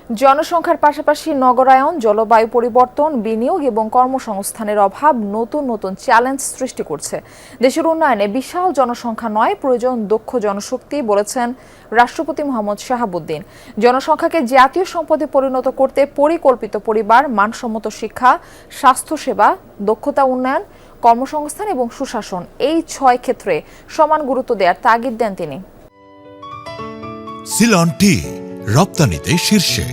জনসংখ্যার পাশাপাশি নগরায়ন, জলবায়ু পরিবর্তন, বিনিয়োগ এবং কর্মসংস্থানের অভাব নতুন নতুন চ্যালেঞ্জ সৃষ্টি করছে। দেশের উন্নয়নে বিশাল জনসংখ্যা নয়, প্রয়োজন দক্ষ জনশক্তি, বলেছেন রাষ্ট্রপতি মোহাম্মদ শাহাবুদ্দিন। জনসংখ্যাকে জাতীয় সম্পদে পরিণত করতে পরিকল্পিত পরিবার, মানসম্মত শিক্ষা, স্বাস্থ্যসেবা, দক্ষতা উন্নয়ন, কর্মসংস্থান এবং সুশাসন, এই 6 ক্ষেত্রে সমান গুরুত্ব দেওয়ার তাগিদ দেন তিনি। সিলন টি রপ্তানিতে শীর্ষে।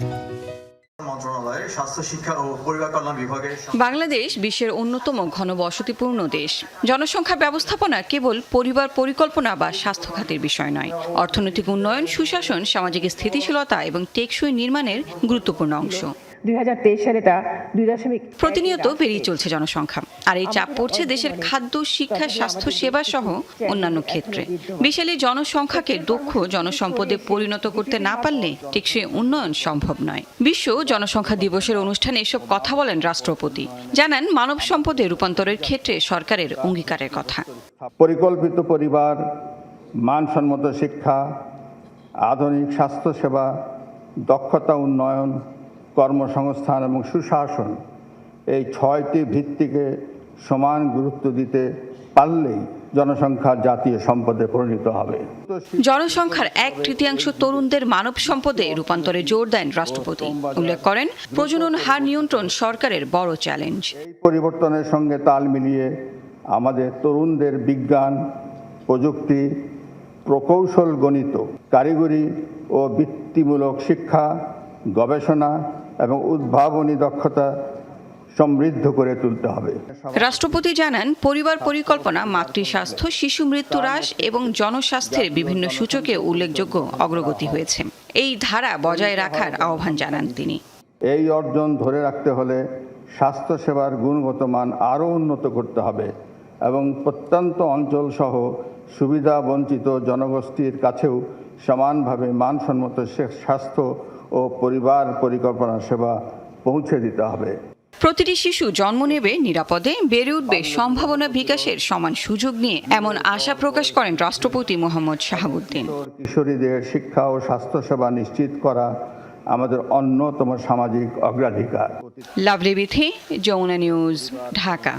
বাংলাদেশ বিশ্বের অন্যতম ঘনবসতিপূর্ণ দেশ। জনসংখ্যা ব্যবস্থাপনা কেবল পরিবার পরিকল্পনা বা স্বাস্থ্য খাতের বিষয় নয়, অর্থনৈতিক উন্নয়ন, সুশাসন, সামাজিক স্থিতিশীলতা এবং টেকসই নির্মাণের গুরুত্বপূর্ণ অংশ। 2023 সালে এটা 2.1। প্রতিনিয়ত বেড়েই চলছে জনসংখ্যা, আর এই চাপ পড়ছে দেশের খাদ্য, শিক্ষা, স্বাস্থ্য সেবা সহ অন্যান্য ক্ষেত্রে। বিশাল এই জনসংখ্যাকে দক্ষ জনসম্পদে পরিণত করতে না পারলে টেকসই উন্নয়ন সম্ভব নয়। বিশ্ব জনসংখ্যা দিবসের অনুষ্ঠানে এসব কথা বলেন রাষ্ট্রপতি। জানান মানব সম্পদে রূপান্তরের ক্ষেত্রে সরকারের অঙ্গীকারের কথা। পরিকল্পিত পরিবার, মানসম্মত শিক্ষা, আধুনিক স্বাস্থ্যসেবা, দক্ষতা উন্নয়ন, কর্মসংস্থান এবং সুশাসন, এই 6টি ভিত্তিকে সমান গুরুত্ব দিতে পারলেই জনসংখ্যা জাতীয় সম্পদে পরিণত হবে। জনসংখ্যার 1/3 তরুণদের মানব সম্পদে রূপান্তরে জোর দেন রাষ্ট্রপতি। উল্লেখ করেন, প্রজনন হার নিয়ন্ত্রণ সরকারের বড় চ্যালেঞ্জ। এই পরিবর্তনের সঙ্গে তাল মিলিয়ে আমাদের তরুণদের বিজ্ঞান, প্রযুক্তি, প্রকৌশল, গণিত, কারিগরি ও বৃত্তিমূলক শিক্ষা, গবেষণা এবং উদ্ভাবনী দক্ষতা সমৃদ্ধ করে তুলতে হবে। রাষ্ট্রপতি জানান, পরিবার পরিকল্পনা, মাতৃস্বাস্থ্য, শিশু মৃত্যু হ্রাস এবং জনস্বাস্থ্যের বিভিন্ন সূচকে উল্লেখযোগ্য অগ্রগতি হয়েছে। এই ধারা বজায় রাখার আহ্বান জানান তিনি। এই অর্জন ধরে রাখতে হলে স্বাস্থ্যসেবার গুণগত মান আরও উন্নত করতে হবে এবং প্রত্যন্ত অঞ্চল সহ সুবিধা বঞ্চিত জনগোষ্ঠীর কাছেও সমানভাবে মানসম্মত স্বাস্থ্য ও পরিবার পরিকল্পনা সেবা পৌঁছে দিতে হবে। প্রতিটি শিশু জন্ম নেবে নিরাপদে, বেড়ে উঠবে সম্ভাবনা বিকাশের সমান সুযোগ নিয়ে, এমন আশা প্রকাশ করেন রাষ্ট্রপতি মোহাম্মদ শাহাবুদ্দিন। কিশোরীদের শিক্ষা ও স্বাস্থ্যসেবা নিশ্চিত করা আমাদের অন্যতম সামাজিক অগ্রাধিকার। লাভলি বিথি, যমুনা নিউজ, ঢাকা।